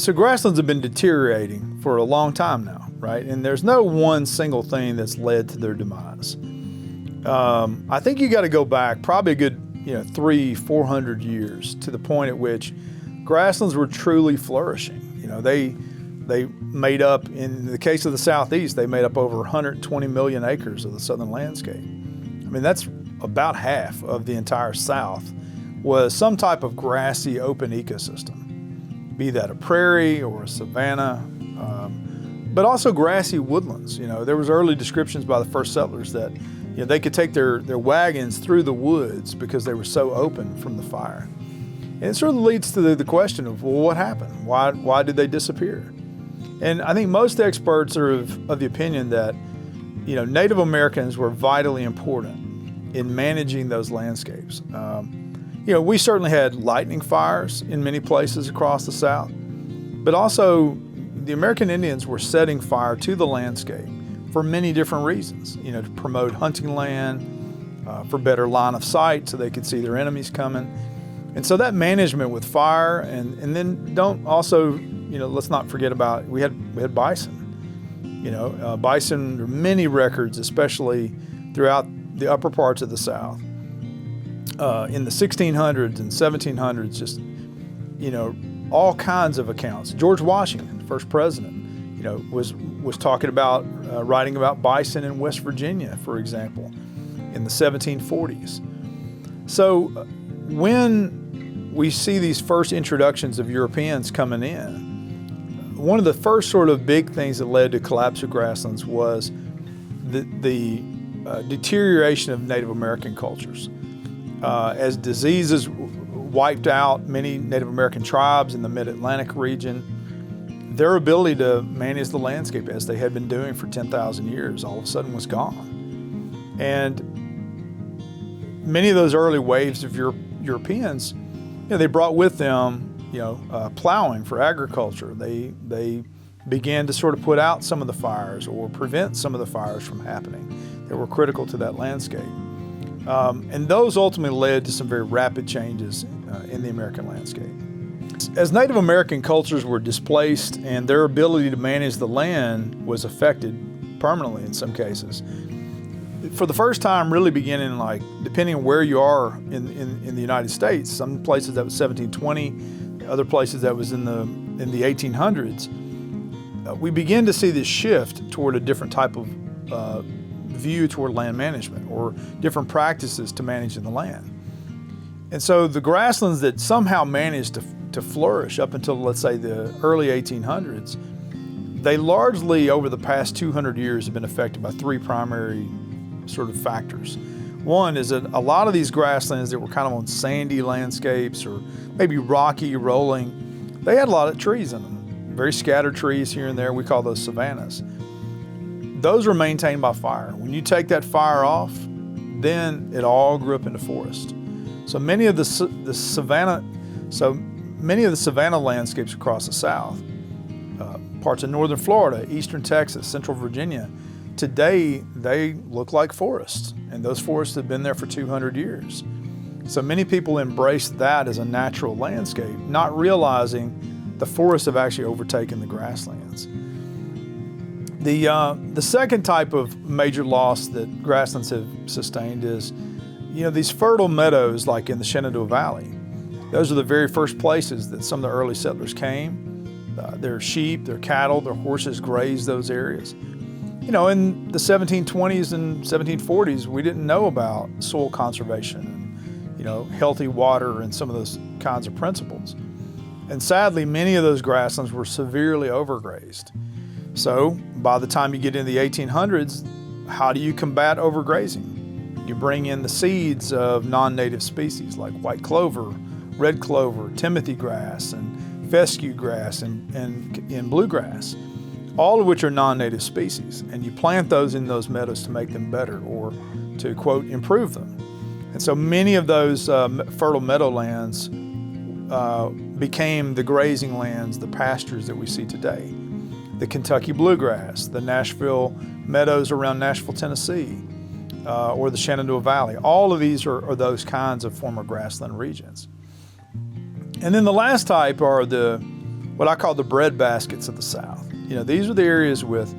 So grasslands have been deteriorating for a long time now, right? And there's no one single thing that's led to their demise. I think you got to go back probably a good 300-400 years to the point at which grasslands were truly flourishing. They made up, in the case of the Southeast, they made up over 120 million acres of the southern landscape. I mean, that's about half of the entire South was some type of grassy open ecosystem, be that a prairie or a savanna, but also grassy woodlands. There was early descriptions by the first settlers that they could take their wagons through the woods because they were so open from the fire. And it sort of leads to the question of, well, what happened? Why did they disappear? And I think most experts are of the opinion that Native Americans were vitally important in managing those landscapes. We certainly had lightning fires in many places across the South, but also the American Indians were setting fire to the landscape for many different reasons, to promote hunting land, for better line of sight so they could see their enemies coming. And so that management with fire, and then let's not forget about, we had bison. Bison, there are many records, especially throughout the upper parts of the South. In the 1600s and 1700s, just, all kinds of accounts. George Washington, the first president, was talking about, writing about bison in West Virginia, for example, in the 1740s. So when we see these first introductions of Europeans coming in, one of the first sort of big things that led to collapse of grasslands was the deterioration of Native American cultures. As diseases wiped out many Native American tribes in the mid-Atlantic region, their ability to manage the landscape as they had been doing for 10,000 years all of a sudden was gone. And many of those early waves of Europeans, they brought with them plowing for agriculture. They began to sort of put out some of the fires or prevent some of the fires from happening that were critical to that landscape. And those ultimately led to some very rapid changes in the American landscape. As Native American cultures were displaced and their ability to manage the land was affected permanently in some cases, for the first time really beginning, depending on where you are in the United States, some places that was 1720, other places that was in the 1800s, we begin to see this shift toward a different type of view toward land management or different practices to managing the land. And so the grasslands that somehow managed to flourish up until, let's say, the early 1800s, they largely over the past 200 years have been affected by three primary sort of factors. One is that a lot of these grasslands that were kind of on sandy landscapes or maybe rocky, rolling, they had a lot of trees in them, very scattered trees here and there. We call those savannas. Those were maintained by fire. When you take that fire off, then it all grew up into forest. So many of the savanna landscapes across the South, parts of northern Florida, eastern Texas, central Virginia, today they look like forests, and those forests have been there for 200 years. So many people embrace that as a natural landscape, not realizing the forests have actually overtaken the grasslands. The second type of major loss that grasslands have sustained is, these fertile meadows like in the Shenandoah Valley. Those are the very first places that some of the early settlers came. Their sheep, their cattle, their horses grazed those areas. In the 1720s and 1740s, we didn't know about soil conservation and, healthy water and some of those kinds of principles. And sadly, many of those grasslands were severely overgrazed. So by the time you get into the 1800s, how do you combat overgrazing? You bring in the seeds of non-native species like white clover, red clover, timothy grass, and fescue grass, and bluegrass, all of which are non-native species. And you plant those in those meadows to make them better or to, quote, improve them. And so many of those fertile meadowlands became the grazing lands, the pastures that we see today. The Kentucky bluegrass, the Nashville meadows around Nashville, Tennessee, or the Shenandoah Valley. All of these are those kinds of former grassland regions. And then the last type are the what I call the bread baskets of the South. These are the areas with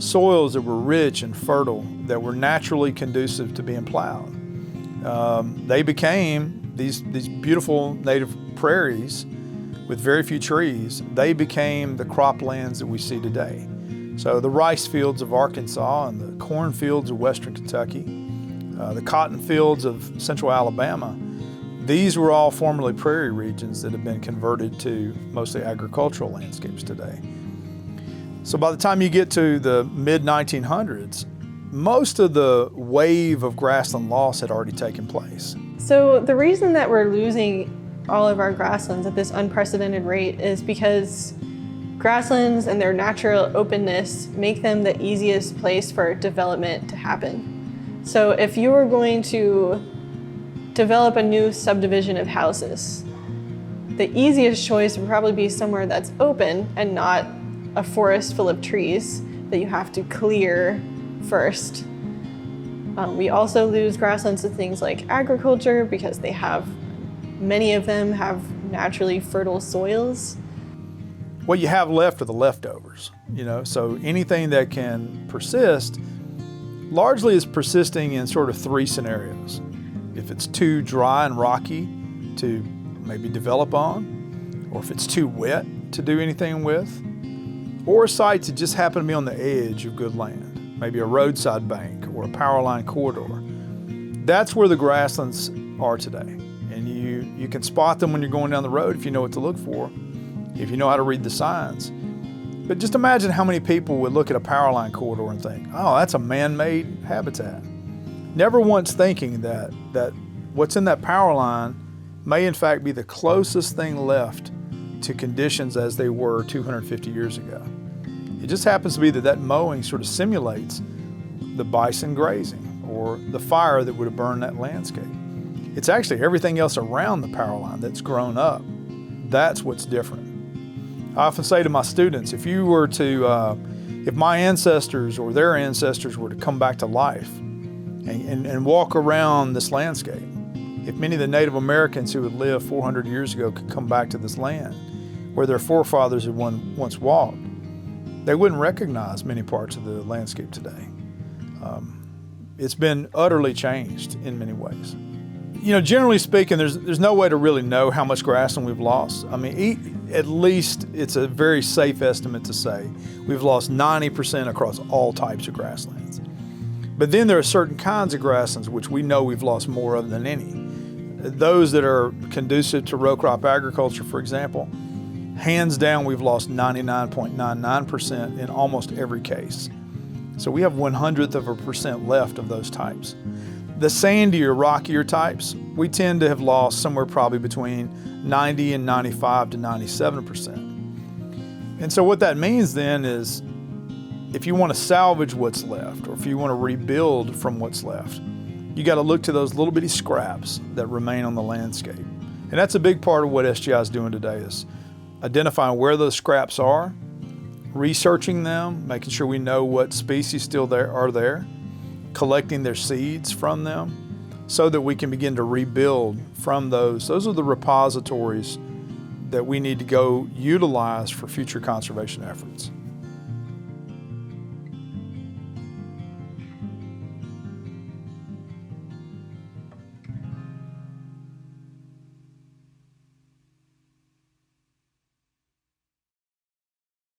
soils that were rich and fertile, that were naturally conducive to being plowed. They became these beautiful native prairies with very few trees. They became the croplands that we see today. So the rice fields of Arkansas and the corn fields of western Kentucky, the cotton fields of central Alabama, these were all formerly prairie regions that have been converted to mostly agricultural landscapes today. So by the time you get to the mid-1900s, most of the wave of grassland loss had already taken place. So the reason that we're losing all of our grasslands at this unprecedented rate is because grasslands and their natural openness make them the easiest place for development to happen. So if you were going to develop a new subdivision of houses, the easiest choice would probably be somewhere that's open and not a forest full of trees that you have to clear first. We also lose grasslands to things like agriculture because many of them have naturally fertile soils. What you have left are the leftovers, so anything that can persist largely is persisting in sort of three scenarios. If it's too dry and rocky to maybe develop on, or if it's too wet to do anything with, or sites that just happen to be on the edge of good land, maybe a roadside bank or a power line corridor. That's where the grasslands are today. And you can spot them when you're going down the road if you know what to look for, if you know how to read the signs. But just imagine how many people would look at a power line corridor and think, oh, that's a man-made habitat. Never once thinking that what's in that power line may in fact be the closest thing left to conditions as they were 250 years ago. It just happens to be that mowing sort of simulates the bison grazing or the fire that would have burned that landscape. It's actually everything else around the power line that's grown up. That's what's different. I often say to my students, if my ancestors or their ancestors were to come back to life and walk around this landscape, if many of the Native Americans who had lived 400 years ago could come back to this land where their forefathers had once walked, they wouldn't recognize many parts of the landscape today. It's been utterly changed in many ways. Generally speaking, there's no way to really know how much grassland we've lost. I mean, at least it's a very safe estimate to say we've lost 90% across all types of grasslands. But then there are certain kinds of grasslands which we know we've lost more of than any. Those that are conducive to row crop agriculture, for example, hands down we've lost 99.99% in almost every case. So we have 1/100% left of those types. The sandier, rockier types, we tend to have lost somewhere probably between 90 and 95 to 97%. And so what that means then is if you want to salvage what's left, or if you want to rebuild from what's left, you got to look to those little bitty scraps that remain on the landscape. And that's a big part of what SGI is doing today, is identifying where those scraps are, researching them, making sure we know what species still are there, collecting their seeds from them so that we can begin to rebuild from those. Those are the repositories that we need to go utilize for future conservation efforts.